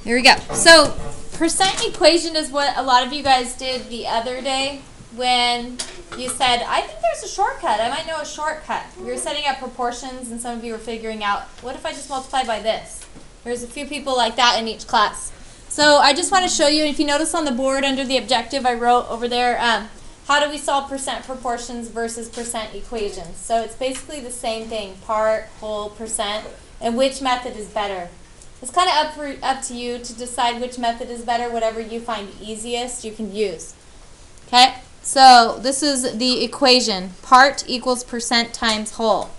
Here we go. So percent equation is what a lot of you guys did the other day when you said, I think there's a shortcut. I might know a shortcut. We were setting up proportions and some of you were figuring out, what if I just multiply by this? There's a few people like that in each class. So I just want to show you, if you notice on the board under the objective I wrote over there, how do we solve percent proportions versus percent equations? So it's basically the same thing, part, whole, percent, and which method is better. It's kind of up to you to decide which method is better. Whatever you find easiest, you can use. Okay? So this is the equation. Part equals percent times whole.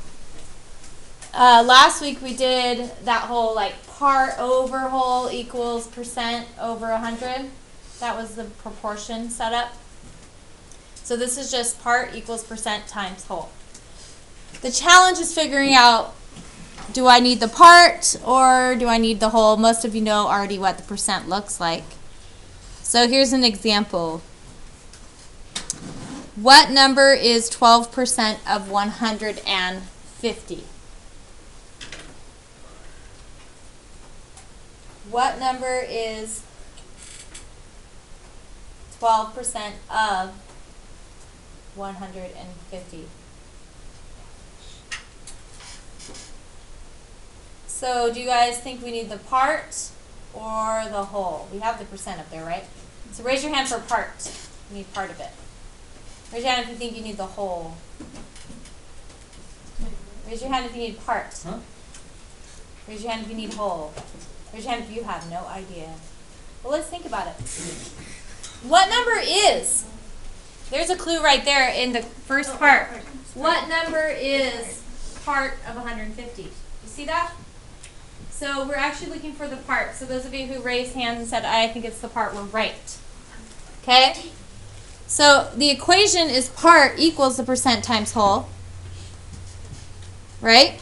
Last week we did that whole like part over whole equals percent over 100. That was the proportion setup. So this is just part equals percent times whole. The challenge is figuring out, do I need the part or do I need the whole? Most of you know already what the percent looks like. So here's an example. What number is 12% of 150? What number is 12% of 150? So do you guys think we need the part or the whole? We have the percent up there, right? So raise your hand for part. You need part of it. Raise your hand if you think you need the whole. Raise your hand if you need part. Huh? Raise your hand if you need whole. Raise your hand if you have no idea. Well, let's think about it. What number is? There's a clue right there in the first part. What number is part of 150? You see that? So we're actually looking for the part. So those of you who raised hands and said, I think it's the part, we're right. Okay? So the equation is part equals the percent times whole. Right?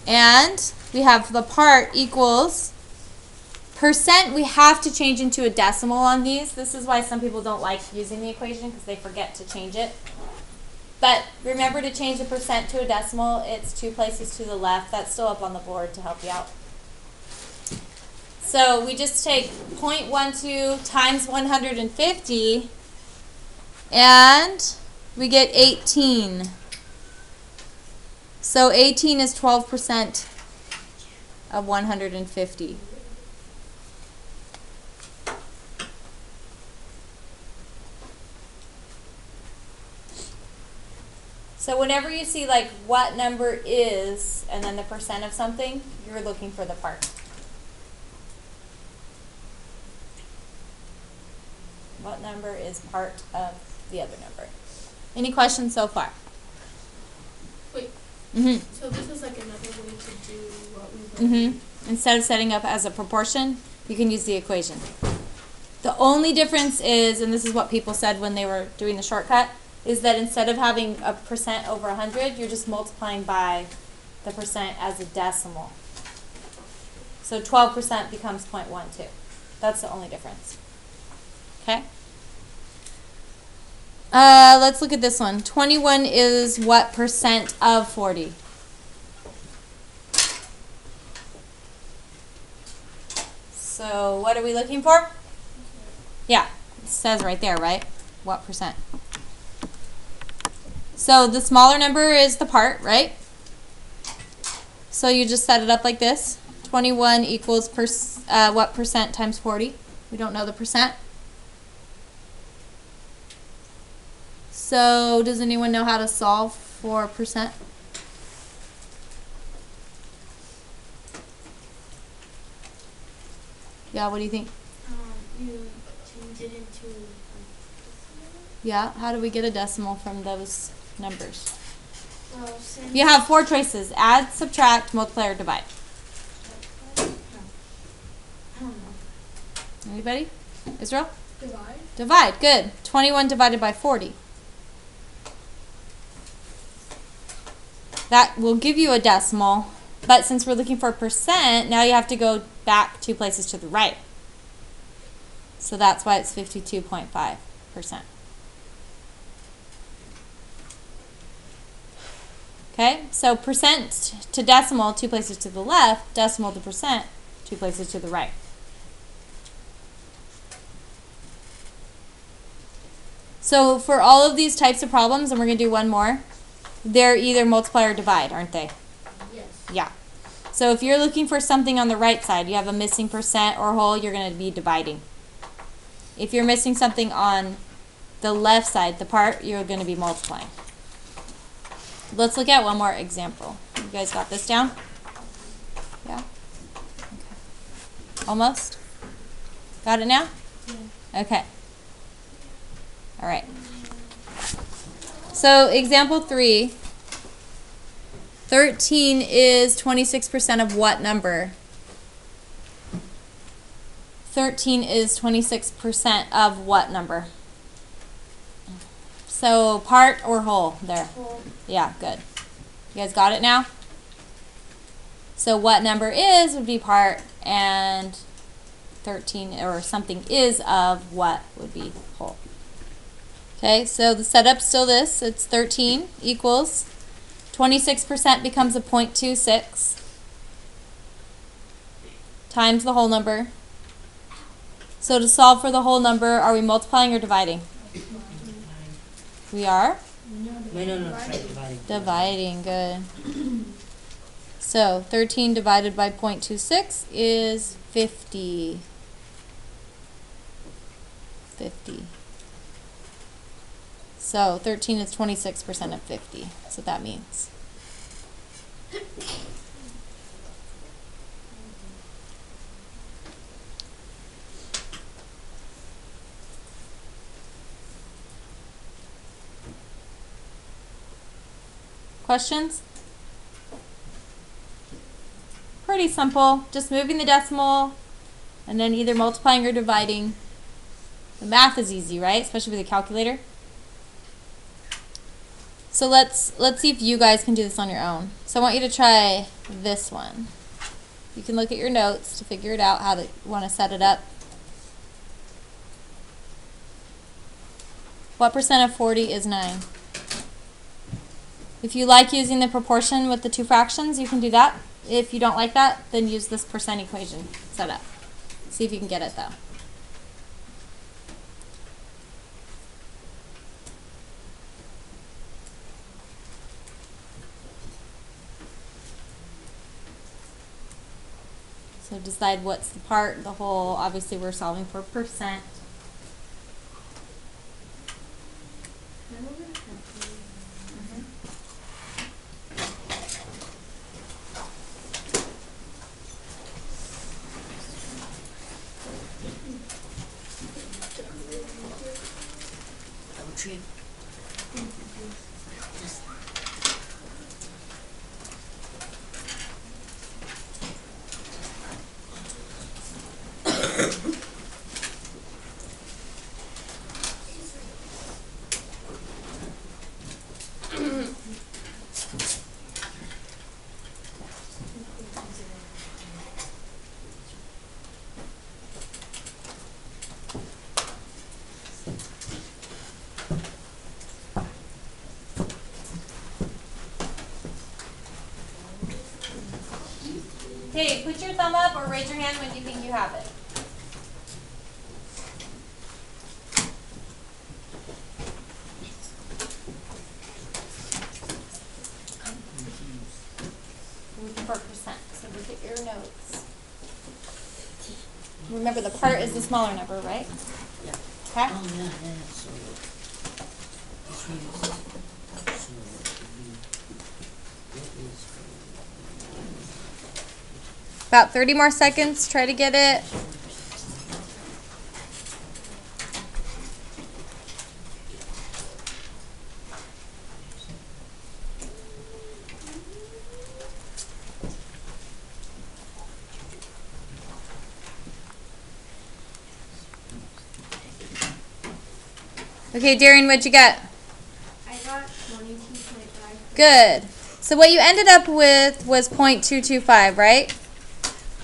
And we have the part equals percent. We have to change into a decimal on these. This is why some people don't like using the equation because they forget to change it. But remember to change the percent to a decimal. It's 2 places to the left. That's still up on the board to help you out. So we just take 0.12 times 150 and we get 18. So 18 is 12% of 150. So whenever you see like what number is and then the percent of something, you're looking for the part. What number is part of the other number? Any questions so far? Wait. So this is like another way to do what we learned. Instead of setting up as a proportion, you can use the equation. The only difference is, and this is what people said when they were doing the shortcut, is that instead of having a percent over 100, you're just multiplying by the percent as a decimal. So 12% becomes 0.12. That's the only difference. Okay? Let's look at this one. 21 is what percent of 40? So what are we looking for? Yeah, it says right there, right? What percent? So the smaller number is the part, right? So you just set it up like this. 21 equals what percent times 40? We don't know the percent. So does anyone know how to solve for percent? Yeah, what do you think? You change it into yeah, how do we get a decimal from those numbers? well, since You have 4 choices. Add, subtract, multiply, or divide. I don't know. Anybody? Israel? Divide? Divide. Good. 21 divided by 40. That will give you a decimal, but since we're looking for percent, now you have to go back 2 places to the right. So that's why it's 52.5%. Okay, so percent to decimal, 2 places to the left, decimal to percent, 2 places to the right. So for all of these types of problems, and we're going to do one more, they're either multiply or divide, aren't they? Yes. Yeah. So if you're looking for something on the right side, you have a missing percent or whole, you're going to be dividing. If you're missing something on the left side, the part, you're going to be multiplying. Let's look at one more example. You guys got this down? Yeah? Okay. Almost? Got it now? Yeah. Okay. All right. So example 3, 13 is 26% of what number? 13 is 26% of what number? So part or whole there? Whole. Yeah, good. You guys got it now? So what number is would be part, and 13 or something is of what would be whole. Okay, so the setup's still this. It's 13 equals 26% becomes a 0.26 times the whole number. So to solve for the whole number, are we multiplying or dividing? We are? No, dividing. Dividing, good. So 13 divided by 0.26 is 50. 50. So 13 is 26% of 50. That's what that means. Questions? Pretty simple. Just moving the decimal and then either multiplying or dividing. The math is easy, right? Especially with a calculator. So let's see if you guys can do this on your own. So I want you to try this one. You can look at your notes to figure it out how to want to set it up. What percent of 40 is 9? If you like using the proportion with the two fractions, you can do that. If you don't like that, then use this percent equation setup. See if you can get it though. So decide what's the part, the whole. Obviously we're solving for percent. Okay, put your thumb up or raise your hand when you think you have it. We're looking for percent, so look at your notes. Remember the part is the smaller number, right? Yeah. Okay? Oh, yeah. So, this one is, so, what is, About 30 more seconds, try to get it. Okay, Darian, what'd you get? I got 22.5. Good. So what you ended up with was 0.225, right?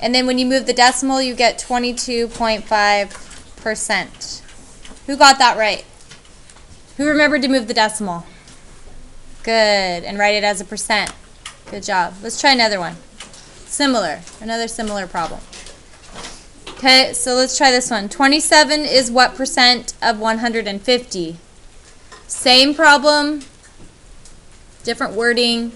And then when you move the decimal, you get 22.5%. Who got that right? Who remembered to move the decimal? Good. And write it as a percent. Good job. Let's try another one. Similar. Another similar problem. Okay, so let's try this one. 27 is what percent of 150? Same problem, different wording.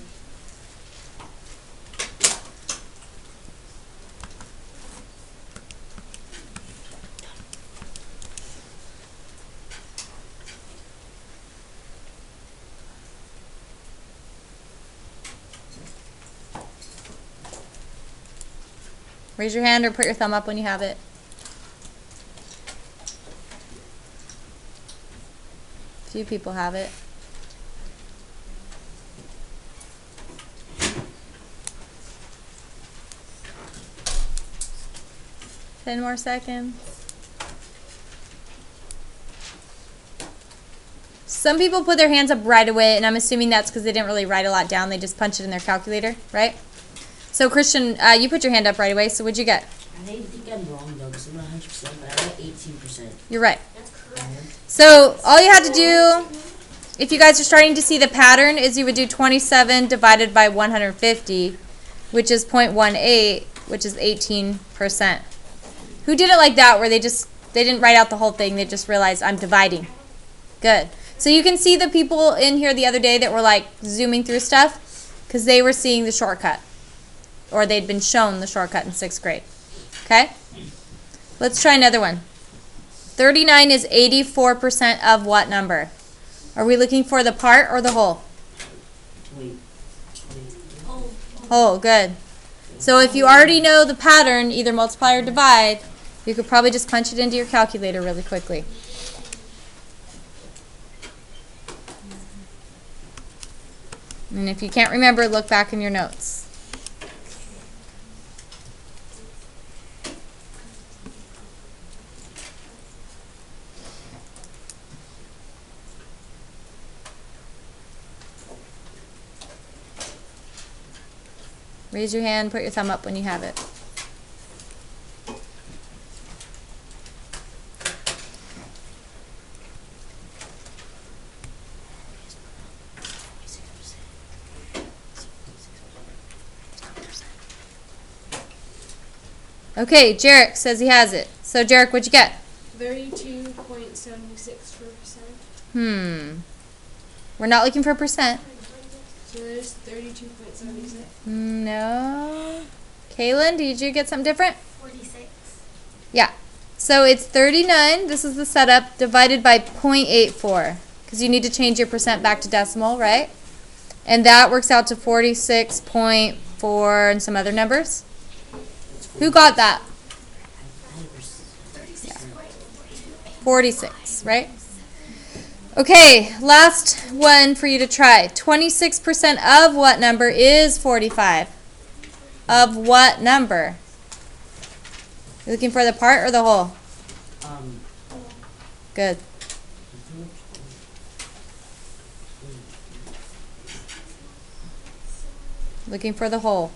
Raise your hand or put your thumb up when you have it. Few people have it. Ten more seconds. Some people put their hands up right away, and I'm assuming that's because they didn't really write a lot down. They just punched it in their calculator, right? So Christian, you put your hand up right away. So what'd you get? I think I'm wrong though, because I'm not 100%, but I got 18%. You're right. That's correct. So all you had to do, if you guys are starting to see the pattern, is you would do 27 divided by 150, which is 0.18, which is 18%. Who did it like that, where they didn't write out the whole thing, they just realized I'm dividing? Good. So you can see the people in here the other day that were like zooming through stuff, because they were seeing the shortcut, or they'd been shown the shortcut in 6th grade. Okay? Let's try another one. 39 is 84% of what number? Are we looking for the part or the whole? Wait. Whole, good. So if you already know the pattern, either multiply or divide, you could probably just punch it into your calculator really quickly. And if you can't remember, look back in your notes. Raise your hand, put your thumb up when you have it. Okay, Jarek says he has it. So Jarek, what'd you get? 32.76%. We're not looking for a percent. So there's 32.76. No. Kaylin, did you get something different? 46. Yeah. So it's 39, this is the setup, divided by 0.84. Because you need to change your percent back to decimal, right? And that works out to 46.4 and some other numbers. Who got that? 46, right? Okay, last one for you to try. 26% of what number is 45? Of what number? You looking for the part or the whole? Good. Looking for the whole.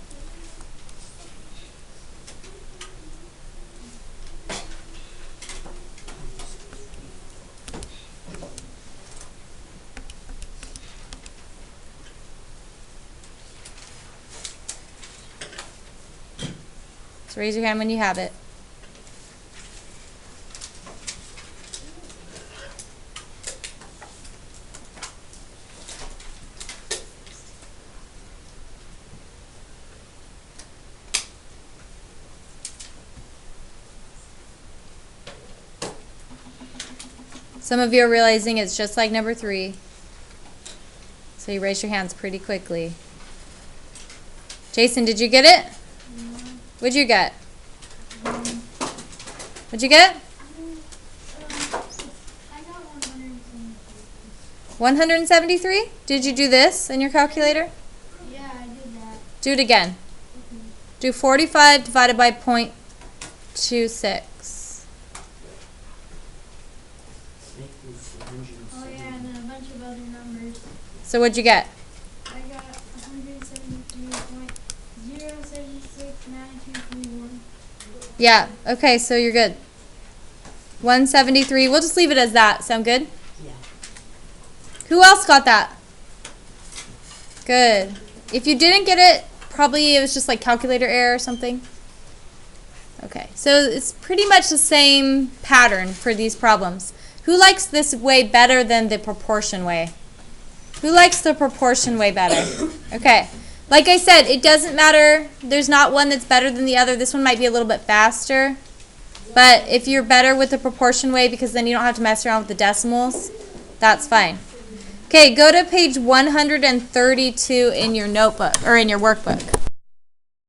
So raise your hand when you have it. Some of you are realizing it's just like number 3. So you raise your hands pretty quickly. Jason, did you get it? What'd you get? What'd you get? I got 173. 173? Did you do this in your calculator? Yeah, I did that. Do it again. Do 45 divided by 0.26. Oh yeah, and then a bunch of other numbers. So what'd you get? I got 173.0769231. Yeah, okay, so you're good. 173. We'll just leave it as that. Sound good? Yeah. Who else got that? Good. If you didn't get it, probably it was just like calculator error or something. Okay, so it's pretty much the same pattern for these problems. Who likes this way better than the proportion way? Who likes the proportion way better? Okay. Like I said, it doesn't matter. There's not one that's better than the other. This one might be a little bit faster. But if you're better with the proportion way because then you don't have to mess around with the decimals, that's fine. Okay, go to page 132 in your notebook or in your workbook.